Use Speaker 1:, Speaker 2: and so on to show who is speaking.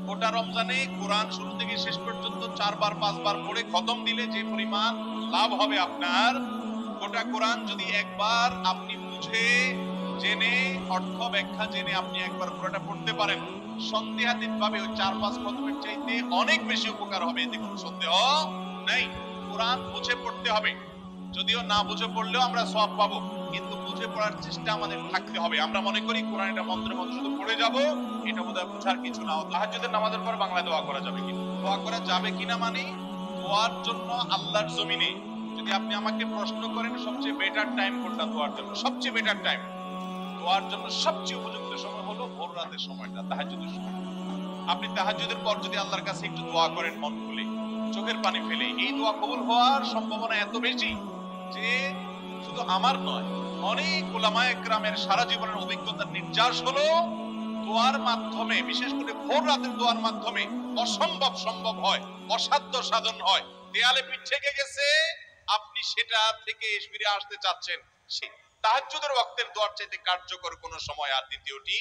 Speaker 1: গোটা রমজানে কোরআন শুরু থেকে শেষ পর্যন্ত 4 বার 5 বার পড়ে খতম দিলে যে পরিমাণ লাভ হবে আপনার, গোটা কোরআন যদি একবার আপনি বুঝে জেনে অর্থ ব্যাখ্যা জেনে আপনি একবার পুরোটা পড়তে পারেন, সন্দেহাতীত ভাবে ওই 4-5 খতমের চাইতে অনেক বেশি উপকার হবে, এতে কোনো সন্দেহ নাই। কোরআন বুঝে পড়তে হবে, যদিও না বুঝে পড়লেও আমরা সওয়াব পাবো, কিন্তু বুঝে পড়ার চেষ্টা আমাদের থাকতে হবে। আমরা মনে করি কোরআন এটা মন্ত্রে মন্ত্র শুধু পড়ে যাব, এটা বোধহয় বুঝার কিছু না। তাহাজ্জুদের নামাজের পর বাংলা দোয়া করা যাবে কিনা, দোয়া করা যাবে কিনা মানে দোয়ার জন্য আল্লাহর জমিনে যদি আপনি আমাকে প্রশ্ন করেন সবচেয়ে বেটার টাইম কোনটা দোয়ার জন্য, সবচেয়ে বেটার টাইম দোয়ার জন্য সবচেয়ে উপযুক্ত সময় হলো ভোর রাতের সময়টা, তাহাজ্জুদের সময়। আপনি তাহাজ্জুদের পর যদি আল্লাহর কাছে একটু দোয়া করেন মন খুলে, চোখের পানি ফেলে, এই দোয়া কবুল হওয়ার সম্ভাবনা এত বেশি যে শুধু আমার নয়, অনেক উলামায়ে কেরামের সারা জীবনের অভিজ্ঞতার নির্যাস হলো দোয়ার মাধ্যমে, বিশেষ করে ভোর রাতের দোয়ার মাধ্যমে অসম্ভব সম্ভব হয়, অসাধ্য সাধন হয়। দেয়ালে পিঠ থেকে গেছে, আপনি সেটা থেকে ফিরে আসতে চাচ্ছেন, তাহাজ্জুদের ওয়াক্তের দোয়ার চাইতে কার্যকর কোন সময় আর দ্বিতীয়টি